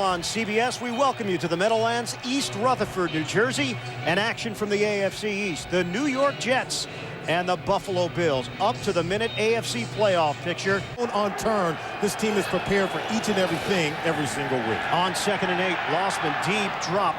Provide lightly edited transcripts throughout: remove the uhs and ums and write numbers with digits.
On CBS, we welcome you to the Meadowlands, East Rutherford, New Jersey, and action from the AFC East. The New York Jets and the Buffalo Bills up to the minute AFC playoff picture. On turn, this team is prepared for each and everything every single week. On 2nd and 8, Lossman deep drop.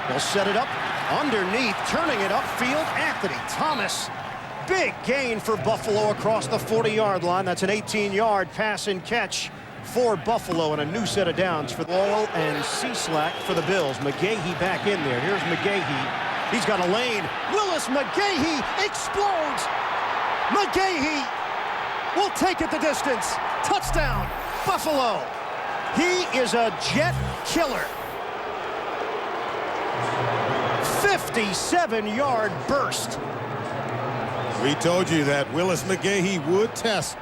They'll set it up underneath, turning it upfield. Anthony Thomas. Big gain for Buffalo across the 40-yard line. That's an 18-yard pass and catch for Buffalo, and a new set of downs for Laurel and Cieslak for the Bills. McGahee back in there. Here's McGahee. He's got a lane. Willis McGahee explodes. McGahee will take it the distance. Touchdown, Buffalo. He is a Jet killer. 57-yard burst. We told you that Willis McGahee would test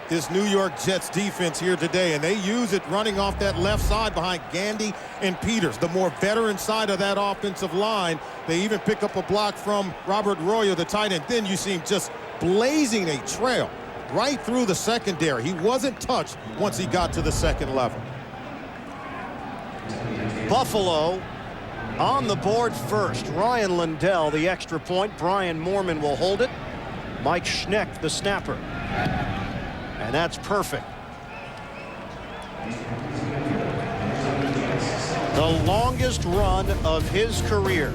this New York Jets defense here today, and they use it running off that left side behind Gandy and Peters, the more veteran side of that offensive line. They even pick up a block from Robert Royo, the tight end. Then you see him just blazing a trail right through the secondary. He wasn't touched once he got to the second level. Buffalo on the board first. Ryan Lindell, the extra point. Brian Moorman will hold it. Mike Schneck, the snapper. And that's perfect. The longest run of his career.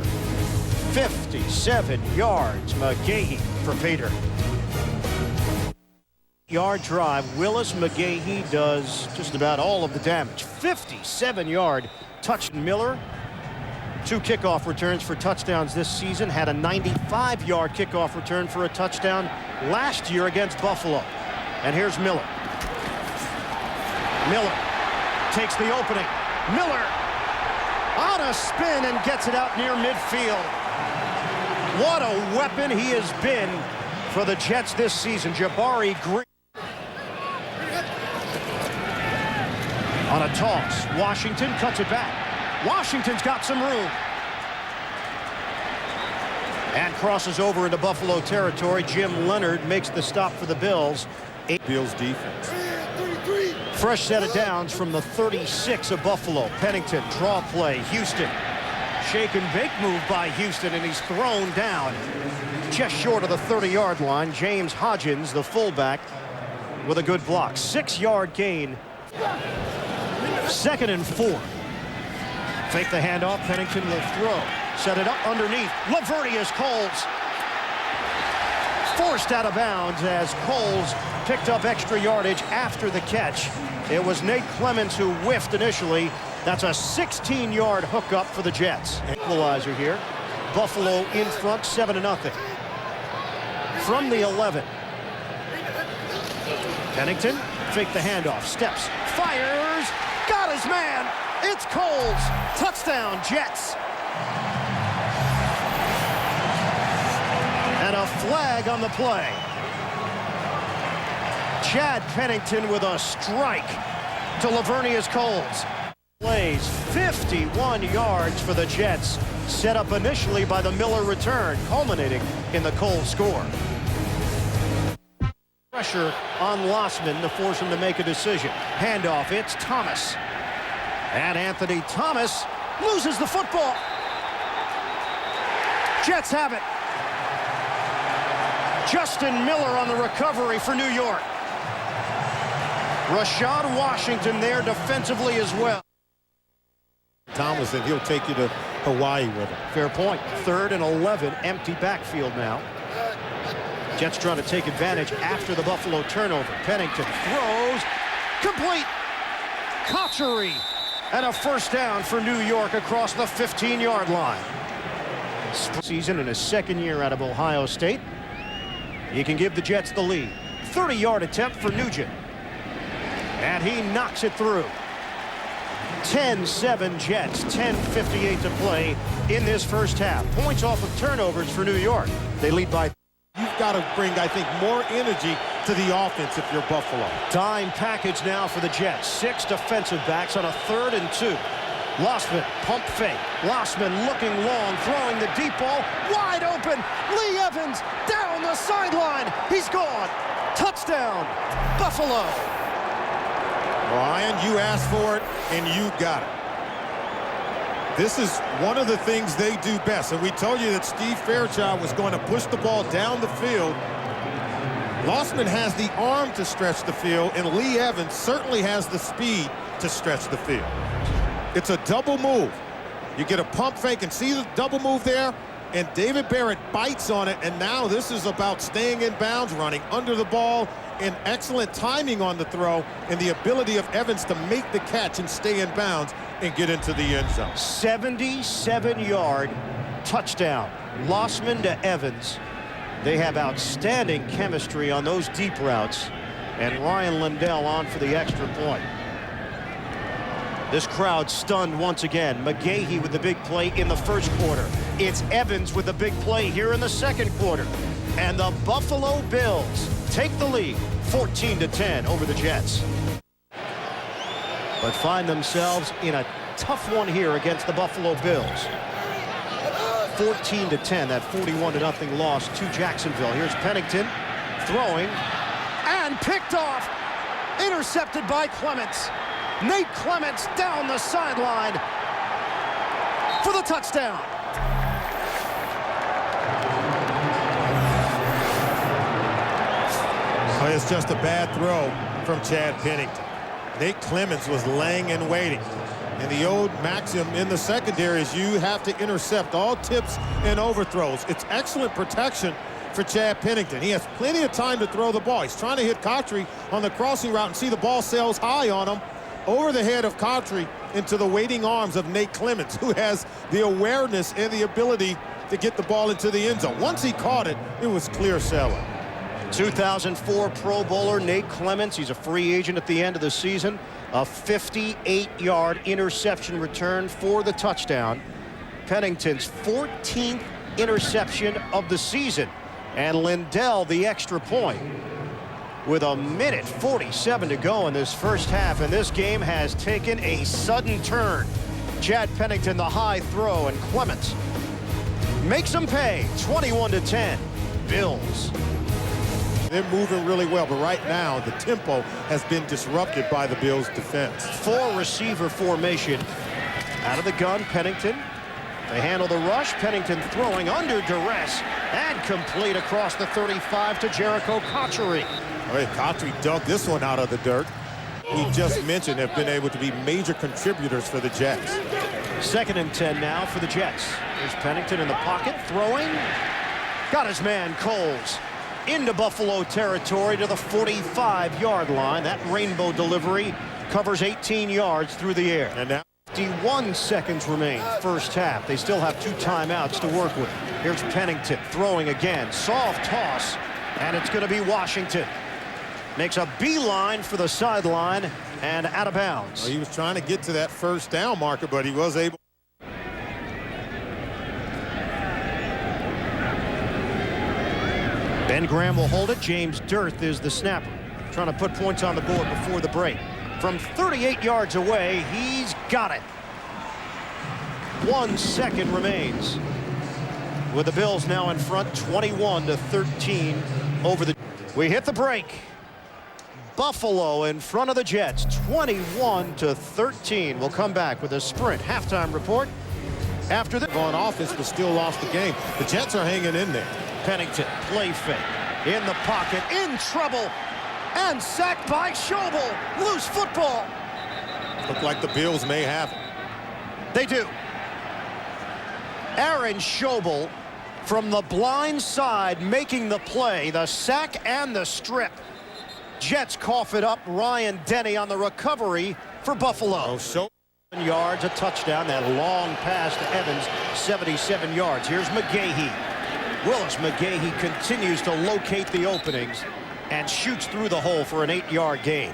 57 yards. McGahee for Peter. Yard drive. Willis McGahee does just about all of the damage. 57-yard touch. Miller. 2 kickoff returns for touchdowns this season. Had a 95-yard kickoff return for a touchdown last year against Buffalo. And here's Miller. Miller takes the opening. Miller on a spin and gets it out near midfield. What a weapon he has been for the Jets this season. Jabari Green. On a toss, Washington cuts it back. Washington's got some room. And crosses over into Buffalo territory. Jim Leonard makes the stop for the Bills. Bills defense. Fresh set of downs from the 36 of Buffalo. Pennington, draw play, Houston. Shake and bake move by Houston, and he's thrown down just short of the 30-yard line. James Hodgins, the fullback, with a good block. 6-yard gain. 2nd and 4. Fake the handoff. Pennington will throw. Set it up underneath. Lavernius Coles forced out of bounds as Coles picked up extra yardage after the catch. It was Nate Clements who whiffed initially. That's a 16-yard hookup for the Jets. Equalizer here. Buffalo in front, 7-0. From the 11. Pennington, fake the handoff, steps, fires, got his man. It's Coles. Touchdown, Jets. And a flag on the play. Chad Pennington with a strike to Lavernius Coles. Plays 51 yards for the Jets, set up initially by the Miller return, culminating in the Coles score. Pressure on Lossman to force him to make a decision. Handoff, it's Thomas. And Anthony Thomas loses the football. Jets have it. Justin Miller on the recovery for New York. Rashad Washington there defensively as well. Thomas, and he'll take you to Hawaii with him. Fair point. 3rd and 11, empty backfield now. Jets trying to take advantage after the Buffalo turnover. Pennington throws, complete. Cotchery, and a first down for New York across the 15-yard line. Season in his 2nd year out of Ohio State. You can give the Jets the lead. 30-yard attempt for Nugent. And he knocks it through. 10-7 Jets, 10:58 to play in this first half. Points off of turnovers for New York. They lead by. You've got to bring, I think, more energy to the offense if you're Buffalo. Dime package now for the Jets. 6 defensive backs on a 3rd and 2. Lossman, pump fake. Lossman looking long, throwing the deep ball. Wide open. Lee Evans down the sideline. He's gone. Touchdown, Buffalo. Ryan, you asked for it, and you got it. This is one of the things they do best. And we told you that Steve Fairchild was going to push the ball down the field. Lossman has the arm to stretch the field, and Lee Evans certainly has the speed to stretch the field. It's a double move. You get a pump fake and see the double move there, and David Barrett bites on it, and now this is about staying in bounds, running under the ball, and excellent timing on the throw, and the ability of Evans to make the catch and stay in bounds and get into the end zone. 77-yard touchdown. Lossman to Evans. They have outstanding chemistry on those deep routes, and Ryan Lindell on for the extra point. This crowd stunned once again. McGahee with the big play in the first quarter. It's Evans with the big play here in the second quarter. And the Buffalo Bills take the lead 14-10 over the Jets. But find themselves in a tough one here against the Buffalo Bills. 14-10, that 41-0 loss to Jacksonville. Here's Pennington throwing and picked off. Intercepted by Clements. Nate Clements down the sideline for the touchdown. Well, it's just a bad throw from Chad Pennington. Nate Clements was laying and waiting. And the old maxim in the secondary is you have to intercept all tips and overthrows. It's excellent protection for Chad Pennington. He has plenty of time to throw the ball. He's trying to hit Cotchery on the crossing route and see the ball sails high on him over the head of Cotchery into the waiting arms of Nate Clements, who has the awareness and the ability to get the ball into the end zone. Once he caught it, it was clear sailing. 2004 Pro Bowler Nate Clements. He's a free agent at the end of the season. A 58-yard interception return for the touchdown. Pennington's 14th interception of the season. And Lindell the extra point. With 1:47 to go in this first half, and this game has taken a sudden turn. Chad Pennington the high throw, and Clements makes them pay. 21-10 Bills. They're moving really well, but right now the tempo has been disrupted by the Bills defense. 4 receiver formation. Out of the gun, Pennington. They handle the rush. Pennington throwing under duress and complete across the 35 to Jericho Cotchery. All right, Cotchery dug this one out of the dirt. He just mentioned have been able to be major contributors for the Jets. 2nd and 10 now for the Jets. There's Pennington in the pocket throwing. Got his man Coles into Buffalo territory to the 45-yard line. That rainbow delivery covers 18 yards through the air. And now 51 seconds remain first half. They still have 2 timeouts to work with. Here's Pennington throwing again. Soft toss, and it's going to be Washington. Makes a beeline for the sideline and out of bounds. Well, he was trying to get to that first down marker, but he was able. Ben Graham will hold it. James Dearth is the snapper. Trying to put points on the board before the break. From 38 yards away, he's got it. 1 second remains. With the Bills now in front, 21-13 over the... We hit the break. Buffalo in front of the Jets, 21-13. We'll come back with a Sprint halftime report after the... On offense, but still lost the game. The Jets are hanging in there. Pennington, play fake, in the pocket, in trouble, and sacked by Schobel. Loose football. Look like the Bills may have it. They do. Aaron Schobel from the blind side making the play, the sack and the strip. Jets cough it up. Ryan Denny on the recovery for Buffalo. So yards, a touchdown. That long pass to Evans, 77 yards. Here's McGahee. Willis McGahee continues to locate the openings and shoots through the hole for an 8-yard gain.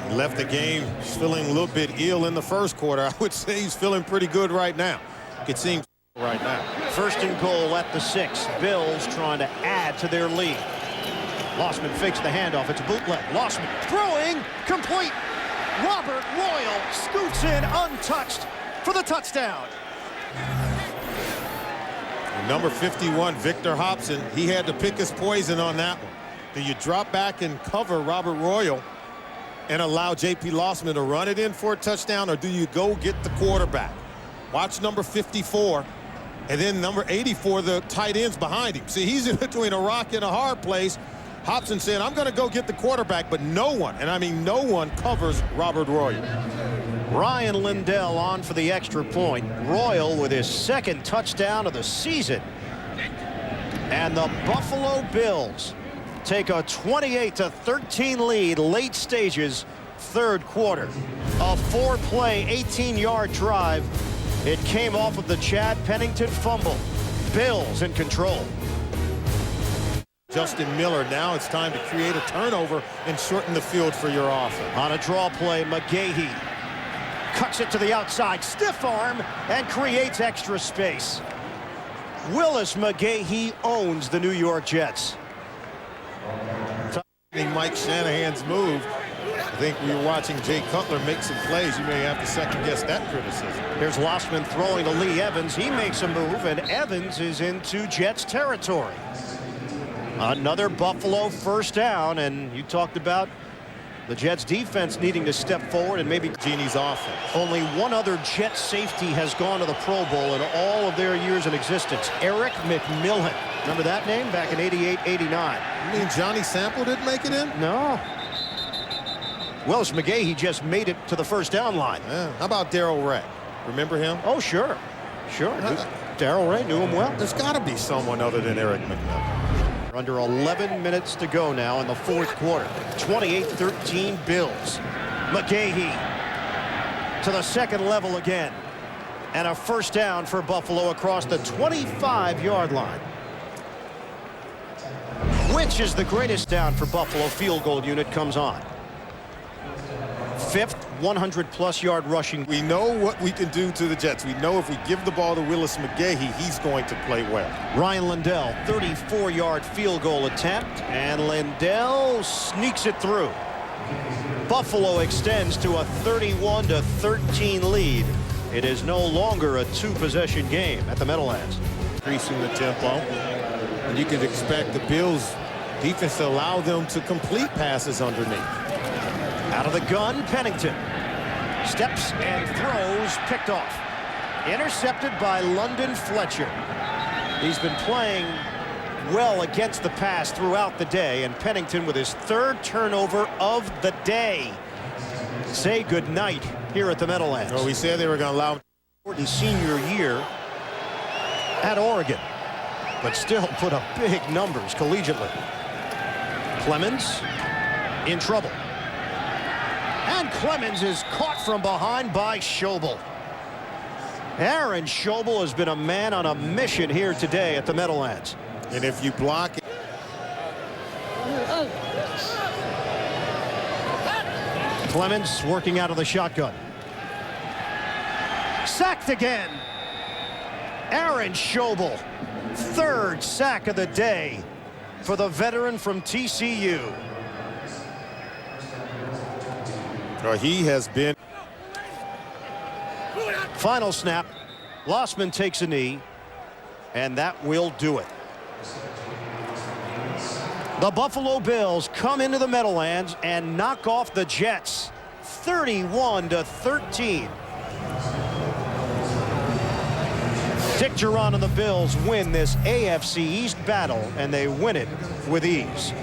he left the game feeling a little bit ill in the first quarter. I would say he's feeling pretty good right now. It seems right now. 1st and goal at the 6. Bills trying to add to their lead. Lossman fakes the handoff. It's a bootleg. Lossman throwing complete. Robert Royal scoots in untouched for the touchdown. Number 51, Victor Hobson, he had to pick his poison on that one. Do you drop back and cover Robert Royal and allow J.P. Lossman to run it in for a touchdown, or do you go get the quarterback? Watch number 54. And then number 84, the tight ends behind him. See, he's in between a rock and a hard place. Hobson saying, I'm going to go get the quarterback, but no one, and I mean no one, covers Robert Royal. Ryan Lindell on for the extra point. Royal with his second touchdown of the season. And the Buffalo Bills take a 28-13 lead late stages, third quarter. A 4-play, 18-yard drive. It came off of the Chad Pennington fumble. Bills in control. Justin Miller, now it's time to create a turnover and shorten the field for your offense. On a draw play, McGahee cuts it to the outside, stiff arm, and creates extra space. Willis McGahee owns the New York Jets. Mike Shanahan's move. I think we were watching Jay Cutler make some plays. You may have to second-guess that criticism. Here's Lossman throwing to Lee Evans. He makes a move, and Evans is into Jets territory. Another Buffalo first down, and you talked about the Jets defense needing to step forward and maybe Genie's offense. Only one other Jet safety has gone to the Pro Bowl in all of their years in existence. Eric McMillan. Remember that name back in 88, 89. You mean Johnny Sample didn't make it in? No. Willis McGahee just made it to the first down line. Yeah. How about Darrell Ray? Remember him? Oh, sure. Sure. Darrell Ray knew him well. There's got to be someone other than Eric McMillan. Under 11 minutes to go now in the fourth quarter. 28-13 Bills. McGahee to the second level again. And a first down for Buffalo across the 25-yard line. Which is the greatest down for Buffalo? Field goal unit comes on. Fifth 100-plus yard rushing. We know what we can do to the Jets. We know if we give the ball to Willis McGahee, he's going to play well. Ryan Lindell, 34-yard field goal attempt, and Lindell sneaks it through. Buffalo extends to a 31-13 lead. It is no longer a two-possession game at the Meadowlands. Increasing the tempo, and you can expect the Bills defense to allow them to complete passes underneath. Out of the gun, Pennington steps and throws, picked off. Intercepted by London Fletcher. He's been playing well against the pass throughout the day, and Pennington with his third turnover of the day. Say goodnight here at the Meadowlands. Well, we said they were going to allow Important senior year at Oregon, but still put up big numbers collegiately. Clemens in trouble. And Clemens is caught from behind by Schobel. Aaron Schobel has been a man on a mission here today at the Meadowlands. And if you block it. Clemens working out of the shotgun. Sacked again. Aaron Schobel, third sack of the day for the veteran from TCU. He has been. Final snap. Lossman takes a knee, and that will do it. The Buffalo Bills come into the Meadowlands and knock off the Jets 31-13. Dick Jauron and the Bills win this AFC East battle, and they win it with ease.